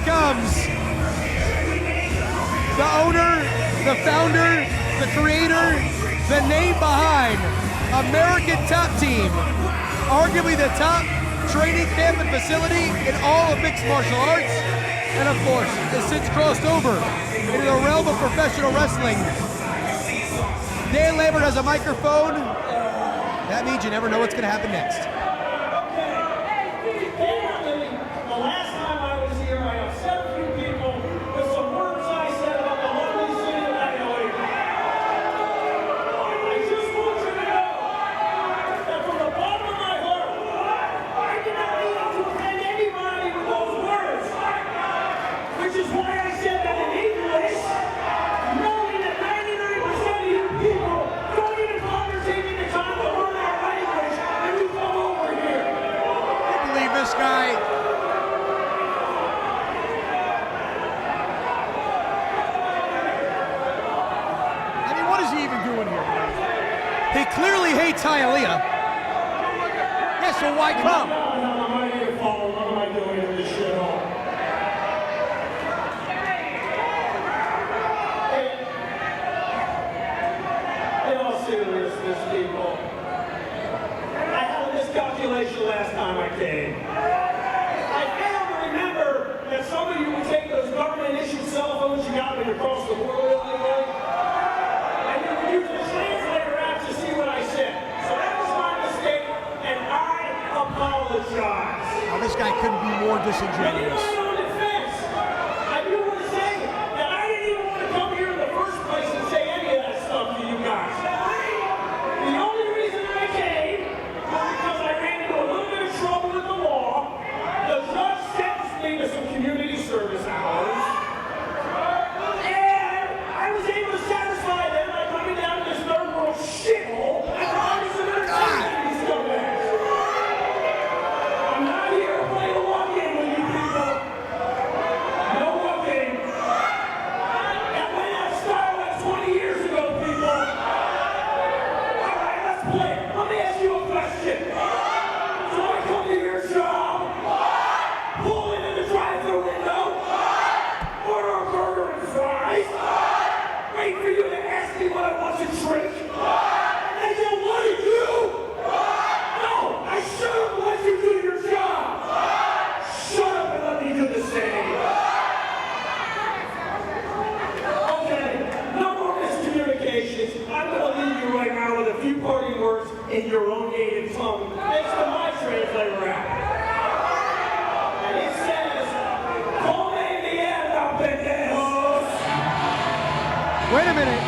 comes. The owner, the founder, the creator, the name behind American Top Team. Arguably the top training camp and facility in all of mixed martial arts. And of course, has since crossed over into the realm of professional wrestling. Dan Lambert has a microphone. That means you never know what's going to happen next. The last time I was here, I upset a few people with some words I said about the lovely city of Adelaide. I just want you to know that from the bottom of my heart, I did not mean to offend anybody with those words. Which is why I said that in English, knowing that 99% of you people don't even bother taking the time to learn our language when you come over here. I believe this guy. He clearly hates Hialeah. Yes, so why come? I'm ready to follow. What am I doing with this shit all? In all seriousness, people, I had a miscalculation last time I came. I failed to remember that some of you would take those government-issued cell phones you got when you crossed the border illegally, and you would use the translator app to see what I said. So that was my mistake, and I apologize. Oh, this guy couldn't be more But in disingenuous. my own defense, I do want to say that I didn't even want to come here in the first place and say any of that stuff to you guys. The only reason I came was because I ran into a little bit of trouble with the law. The judge sentenced me to some community service hours. And I was able to satisfy them by coming down to this third world shithole and providing some entertainment to these scumbags. I'm not here to play the long game with you people. No one game. That went out of style like 20 years ago, people. All right, let's play. Let me ask you a question. So I come to your job, pull into the drive-thru window, order a burger and fries, wait for you to ask me what I want to drink, and then what do you do? No, I shut up and let you do your job. Shut up and let me do the same. Okay, no more miscommunications. I'm going to leave you right now with a few parting words in your own native tongue, thanks to my translator app. And it says, "Come mierda, pendejos." Wait a minute.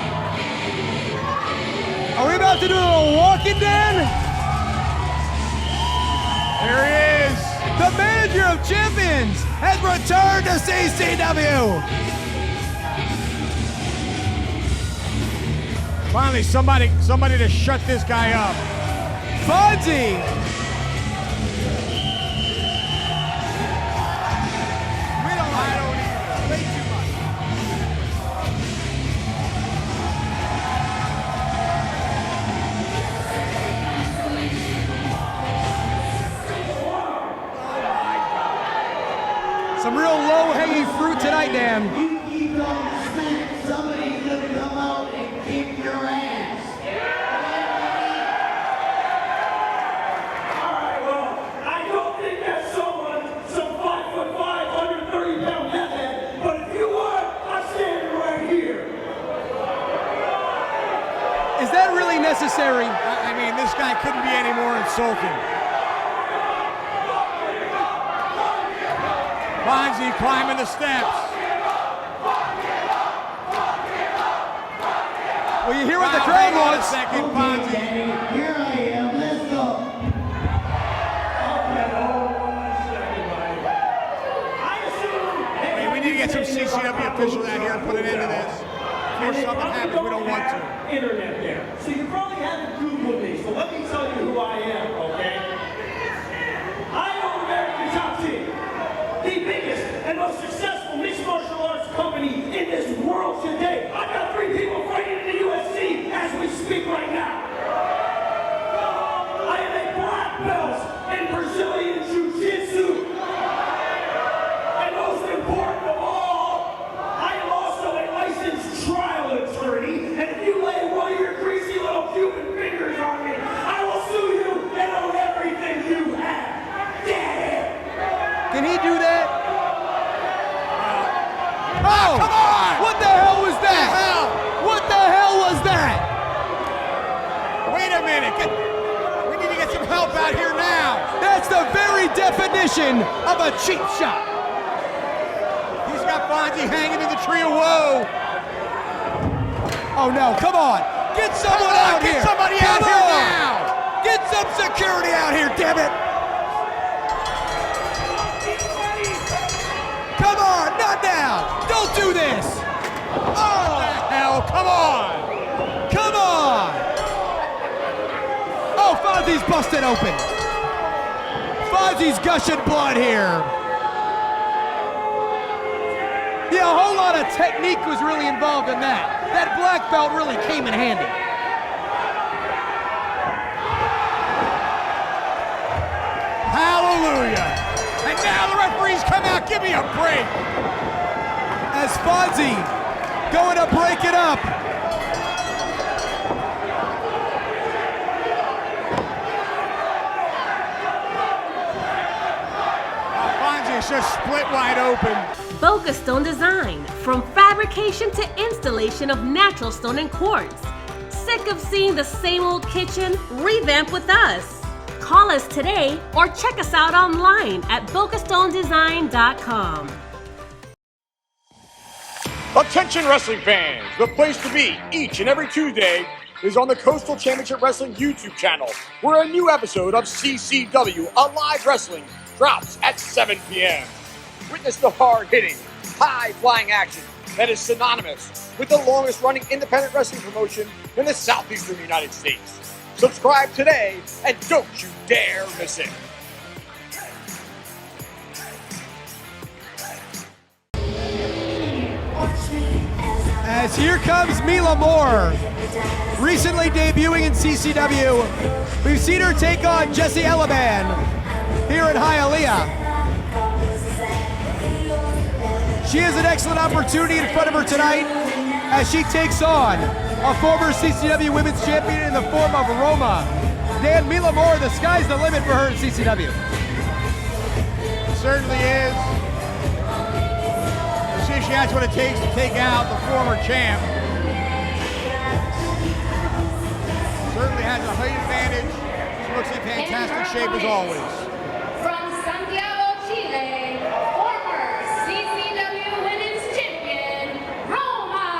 Are we about to do a little walking, Dan? There he is. The manager of champions has returned to CCW. Finally, somebody to shut this guy up. Fonzie. I don't either. Way too much. Some real low-hanging fruit tonight, Dan. You keep on snack, somebody's gonna come out and kick your ass. All right, well, I don't think that's someone, some 5'5", 130-pound headhead, but if you are, I'm standing right here. Is that really necessary? I mean, this guy couldn't be any more insulting. Fonzie climbing the steps. Well, you hear what the crowd wants. Okay, Danny, here I am, let's go. Hey, we need to get some CCW officials out here and put an end to this. Before something happens, we don't want to. Internet there, so you probably haven't Googled me. So let me tell you who I am, okay? I own American Top Team, the biggest and most successful mixed martial arts company in this world today. I've got 3 people fighting in the UFC as we speak right now. I am a black belt in Brazilian Jiu-Jitsu, and most important. Oh, come on! what the hell was that? What the hell was that? Wait a minute. We need to get some help out here now. That's the very definition of a cheap shot. He's got Fonzie hanging in the tree of woe. Oh no, come on. Get someone out here. Get somebody Come out here on. now. Get some security out here, damn it. Come on, not now. Don't do this. Oh, Hell, come on. come on. Oh, Fonzie's busted open. Fonzie's gushing blood here. Yeah, a whole lot of technique was really involved in that. That black belt really came in handy. Hallelujah. And now the referees come out. Give me a break. As Fonzie going to break it up. Fonzie is just split wide open. Boca Stone Design, from fabrication to installation of natural stone and quartz. Sick of seeing the same old kitchen? Revamp with us. Call us today or check us out online at bocastonedesign.com. Attention wrestling fans, the place to be each and every Tuesday is on the Coastal Championship Wrestling YouTube channel, where a new episode of CCW Alive Wrestling drops at 7 p.m. Witness the hard-hitting, high-flying action that is synonymous with the longest-running independent wrestling promotion in the southeastern United States. Subscribe today and don't you dare miss it. As here comes Mila Moore, recently debuting in CCW. We've seen her take on Jessie Elaban here in Hialeah. She has an excellent opportunity in front of her tonight as she takes on a former CCW Women's Champion in the form of Roma. Dan, Mila Moore, the sky's the limit for her in CCW. It certainly is. We'll see if she has what it takes to take out the former champ. Certainly has a height advantage. She looks in fantastic shape as always. From Santiago, Chile, former CCW Women's Champion, Roma.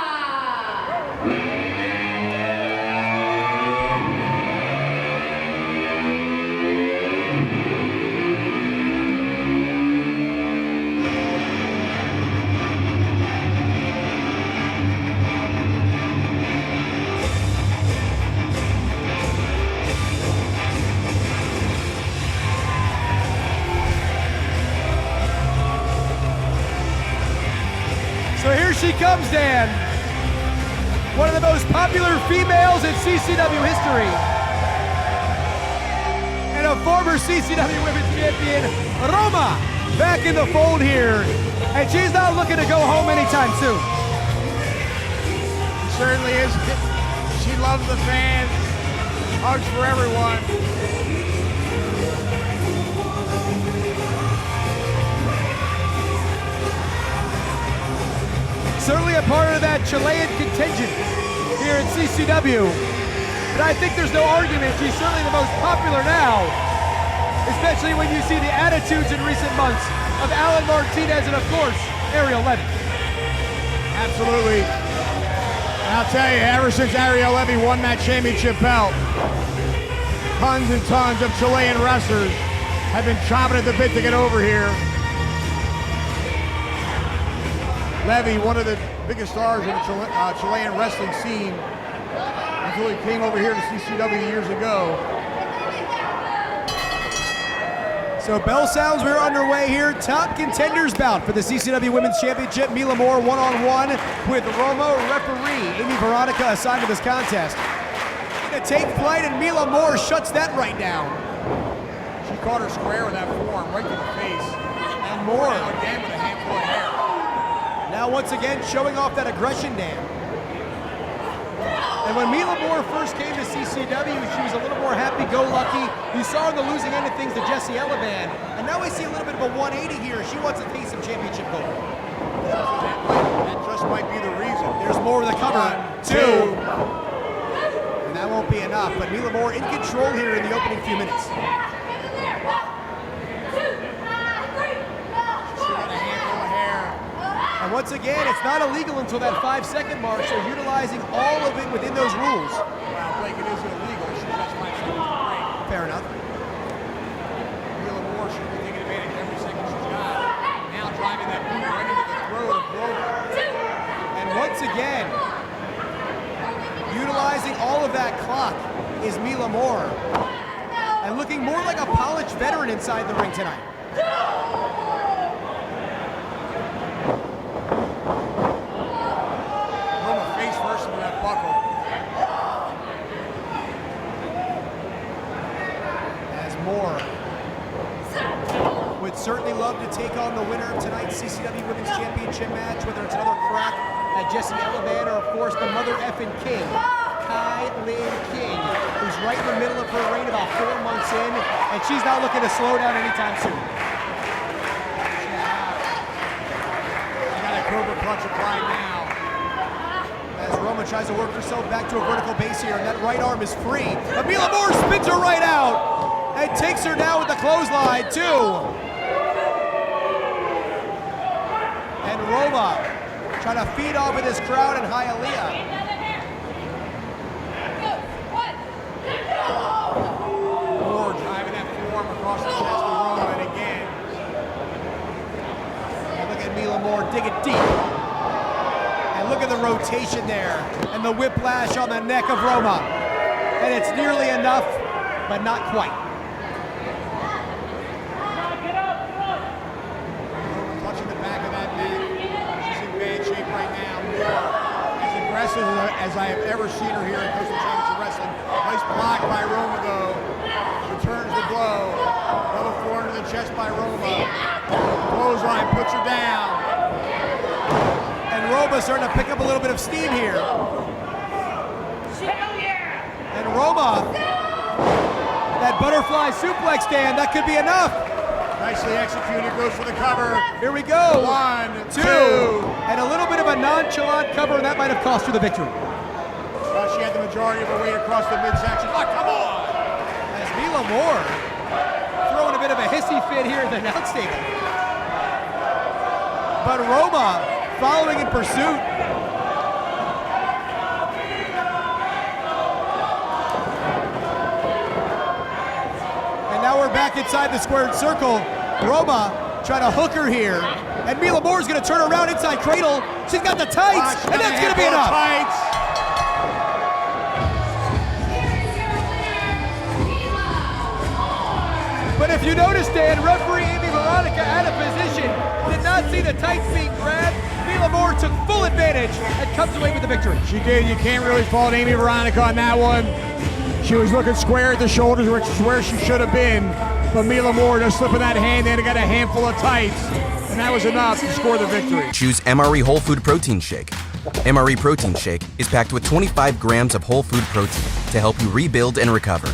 So here she comes, Dan. One of the most popular females in CCW history. And a former CCW Women's Champion, Roma, back in the fold here. And she's not looking to go home anytime soon. She certainly is. She loves the fans. Hugs for everyone. Certainly a part of that Chilean contingent here at CCW. But I think there's no argument, she's certainly the most popular now, especially when you see the attitudes in recent months of Alan Martinez and, of course, Ariel Levy. Absolutely. And I'll tell you, ever since Ariel Levy won that championship belt, tons and tons of Chilean wrestlers have been chomping at the bit to get over here. Levy, one of the biggest stars in the Chilean wrestling scene until he came over here to CCW years ago. So bell sounds, we're underway here. Top contenders bout for the CCW Women's Championship. Mila Moore one-on-one with Roma. Referee Amy Veronica assigned to this contest. Gonna take flight and Mila Moore shuts that right down. She caught her square with that forearm right to the face. And Moore Again with a handful of hair. now once again showing off that aggression, Dan. And when Mila Moore first came to CCW, she was a little more happy-go-lucky. You saw on the losing end of things to Jessie Elaban. And now we see a little bit of a 180 here. She wants to taste some championship gold. Moore with a cover. 1, 2. And that won't be enough, but Mila Moore in control here in the opening few minutes. She's got a handful of hair. And once again, it's not illegal until that 5-second mark, so utilizing all of it within those rules. Well, Blake, it is illegal. She has 5 seconds to break. Fair enough. Mila Moore should be taking advantage of every second she's got. Now driving that boot right into the throat of Roma. And once again, utilizing all of that clock is Mila Moore. And looking more like a polished veteran inside the ring tonight. Roma face first into that buckle. As Moore would certainly love to take on the winner of tonight's CCW Women's Championship match, whether it's another crack at Jessie Elavan or, of course, the mother effing king, Kai Lynn King, who's right in the middle of her reign, about 4 months in, and she's not looking to slow down anytime soon. She got a Cobra clutch applied now. As Roma tries to work herself back to a vertical base here, and that right arm is free. But Mila Moore spins her right out and takes her down with the clothesline, too. And Roma trying to feed off of this crowd in Hialeah. Moore driving that forearm across the chest of Roma, and again. And look at Mila Moore dig it deep. And look at the rotation there. And the whiplash on the neck of Roma. And it's nearly enough, but not quite. Roma clutching the back of that neck. She's in bad shape right now. Moore, as aggressive as I have ever seen her here in Coastal Championship Wrestling. Nice block by Roma, though. Returns the blow. Another forehand to the chest by Roma. Clothesline puts her down. And Roma starting to pick up a little bit of steam here. And Roma, that butterfly suplex stand, that could be enough. Nicely executed, goes for the cover. Here we go. 1, 2. And a little bit of a nonchalant cover, and that might have cost her the victory. Well, she had the majority of her weight across the midsection. Oh, come on! As Mila Moore throwing a bit of a hissy fit here at the announce table. But Roma following in pursuit. And now we're back inside the squared circle. Roma trying to hook her here. And Mila Moore's going to turn around inside cradle. She's got the tights, and that's going to be enough. Tights. But if you notice, Dan, referee Amy Veronica out of position, did not see the tights being grabbed. Mila Moore took full advantage and comes away with the victory. She did. You can't really fault Amy Veronica on that one. She was looking square at the shoulders, which is where she should have been. But Mila Moore just slipping that hand in and got a handful of tights. And that was enough to score the victory. Choose MRE Whole Food Protein Shake. MRE Protein Shake is packed with 25 grams of whole food protein to help you rebuild and recover.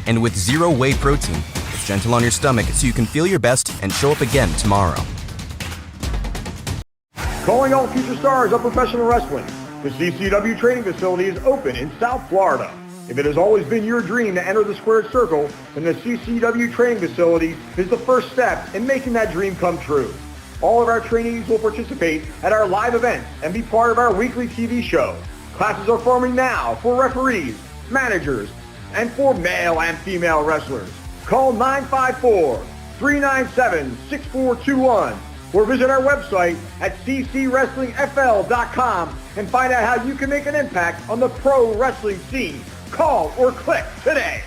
And with zero whey protein, it's gentle on your stomach so you can feel your best and show up again tomorrow. Calling all future stars of professional wrestling. The CCW Training Facility is open in South Florida. If it has always been your dream to enter the squared circle, then the CCW Training Facility is the first step in making that dream come true. All of our trainees will participate at our live events and be part of our weekly TV show. Classes are forming now for referees, managers, and for male and female wrestlers. Call 954-397-6421 or visit our website at ccwrestlingfl.com and find out how you can make an impact on the pro wrestling scene. Call or click today.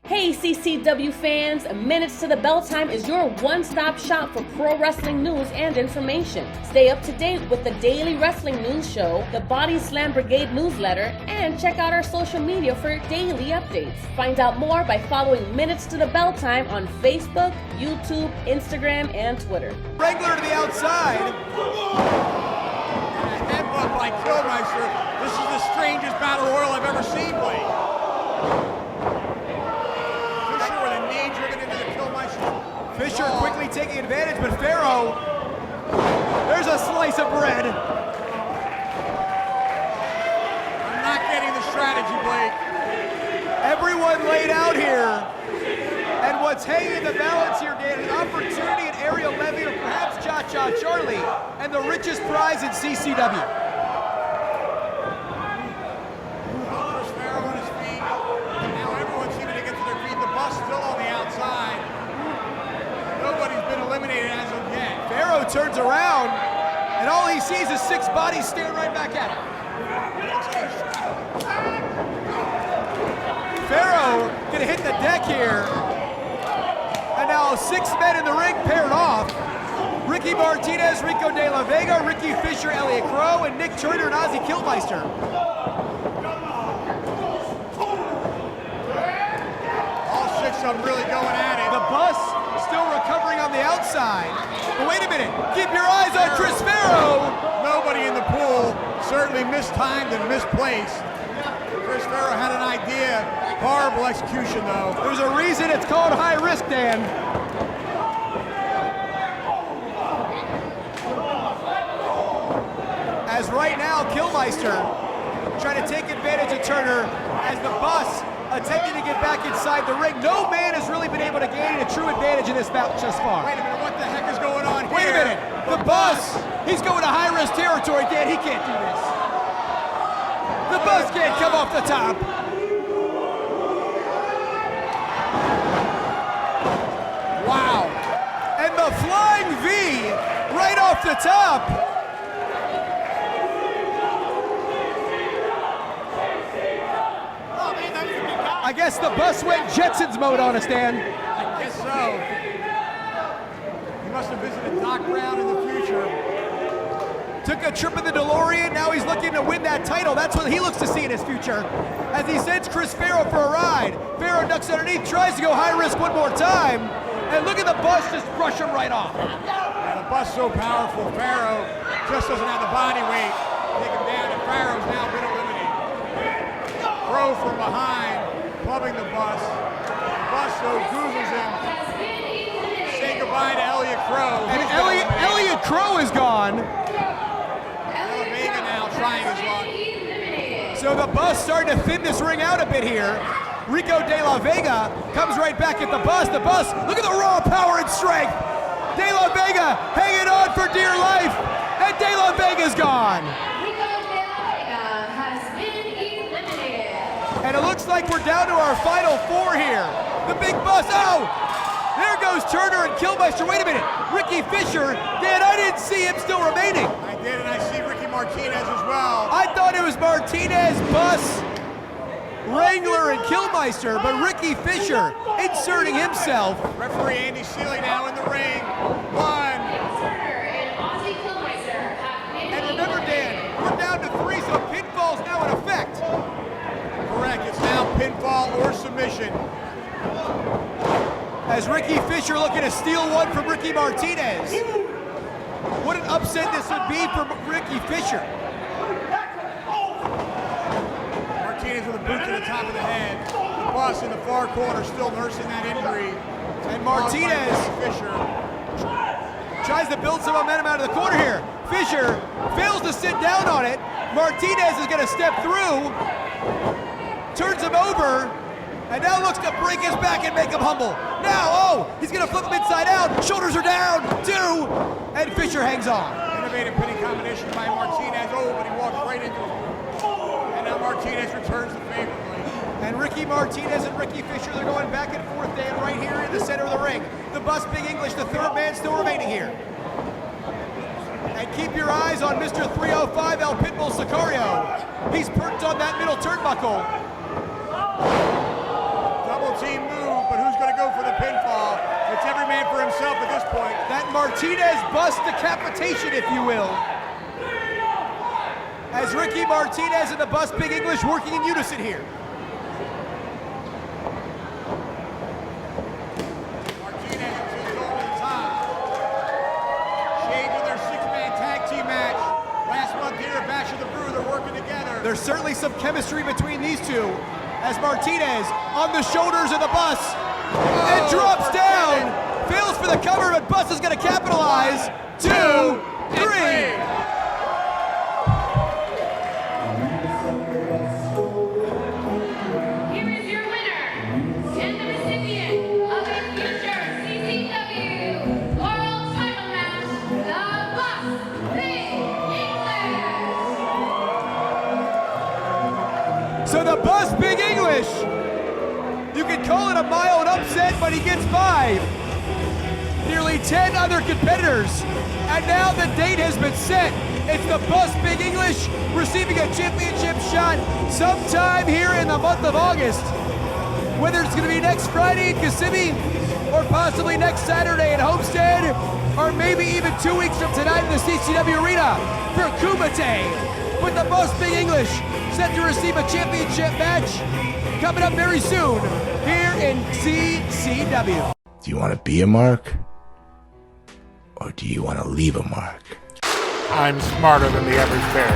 Hey CCW fans, Minutes to the Bell Time is your one-stop shop for pro wrestling news and information. Stay up to date with the daily wrestling news show, the Body Slam Brigade newsletter, and check out our social media for daily updates. Find out more by following Minutes to the Bell Time on Facebook, YouTube, Instagram, and Twitter. Wrangler to the outside. And a headbutt by Killmeister. This is the strangest battle royal I've ever seen, Blake. Fisher with a knee driven into the Killmeister. Fisher quickly taking advantage, but Pharaoh There's a slice of bread. I'm not getting the strategy, Blake. Everyone laid out here. And what's hanging in the balance here, Dan, an opportunity at Aerial Levy or perhaps Cha-Cha Charlie, and the richest prize in CCW. Chris Farrow on his feet. Now everyone's seeming to get to their feet. The bus still on the outside. Nobody's been eliminated as of yet. Farrow turns around, and all he sees is 6 bodies staring right back at him. Farrow gonna hit the deck here. And now 6 men in the ring paired off. Ricky Martinez, Rico De La Vega, Ricky Fisher, Elliot Crow, and Nick Turner and Ozzy Killmeister. All 6 of them really going at it. The bus still recovering on the outside. But wait a minute, keep your eyes on Chris Farrow. Nobody in the pool, certainly mistimed and misplaced. Chris Farrow had an idea. Horrible execution, though. There's a reason it's called high risk, Dan. As right now, Killmeister trying to take advantage of Turner as the bus attempting to get back inside the ring. No man has really been able to gain a true advantage in this match thus far. Wait a minute, what the heck is going on here? Wait a minute, the bus, he's going to high risk territory, Dan, he can't do this. The bus can't come off the top. Wow. And the flying V right off the top. I guess the bus went Jetsons mode on us, Dan. I guess so. He must have visited Doc Brown in the future. Took a trip in the DeLorean, now he's looking to win that title. That's what he looks to see in his future. As he sends Chris Farrow for a ride. Farrow ducks underneath, tries to go high risk one more time. And look at the bus just brush him right off. Yeah, the bus so powerful, Farrow just doesn't have the body weight. Take him down, and Farrow's now been eliminated. Crow from behind, clubbing the bus. The bus though goozles him. Say goodbye to Elliot Crow. And Elliot Crow is gone. Vega now trying his luck. So the bus starting to thin this ring out a bit here. Rico De La Vega comes right back at the bus. The bus, look at the raw power and strength. De La Vega hanging on for dear life. And De La Vega's gone. Rico De La Vega has been eliminated. And it looks like we're down to our final 4 here. The big bus, oh! There goes Turner and Killmeister. Wait a minute, Ricky Fisher. Dan, I didn't see him still remaining. I did, and I see Ricky Martinez as well. I thought it was Martinez, Bus, Wrangler, and Killmeister, but Ricky Fisher inserting himself. Referee Andy Seeley now in the ring. 1. Turner and Ozzy Killmeister have been And remember, Dan, we're down to 3, so pinfall's now in effect. Correct, it's now pinfall or submission. As Ricky Fisher looking to steal one from Ricky Martinez. What an upset this would be for Ricky Fisher. Martinez with a boot to the top of the head. The bus in the far corner still nursing that injury. And Martinez Fisher. tries to build some momentum out of the corner here. Fisher fails to sit down on it. Martinez is going to step through, turns him over, and now looks to break his back and make him humble. Now, oh, he's going to flip him inside out. Shoulders are down, 2, and Fisher hangs on. Innovative pinning combination by Martinez. Oh, but he walks right into it. And now Martinez returns the favorably. And Ricky Martinez and Ricky Fisher, they're going back and forth, Dan, right here in the center of the ring. The Bus Big English, the 3rd man still remaining here. And keep your eyes on Mr. 305 El Pitbull Sicario. He's perked on that middle turnbuckle. Double team move, but who's going to go for the pinfall? It's every man for himself at this point. That Martinez bus decapitation, if you will. As Ricky Martinez and the Bus Big English working in unison here. Martinez is over the top. Shades of their 6-man tag team match. Last month here at Bash of the Brew, they're working together. There's certainly some chemistry between these two. As Martinez on the shoulders of the Bus and drops down. Fails for the cover, but Bus is going to capitalize. 2, English. You can call it a mild upset, but he gets by nearly 10 other competitors. And now the date has been set. It's the Bus Big English receiving a championship shot sometime here in the month of August. Whether it's going to be next Friday in Kissimmee, or possibly next Saturday in Homestead, or maybe even 2 weeks from tonight in the CCW Arena for Kumite, with the Bus Big English set to receive a championship match coming up very soon here in CCW. Do you want to be a mark? Or do you want to leave a mark? I'm smarter than the average bear.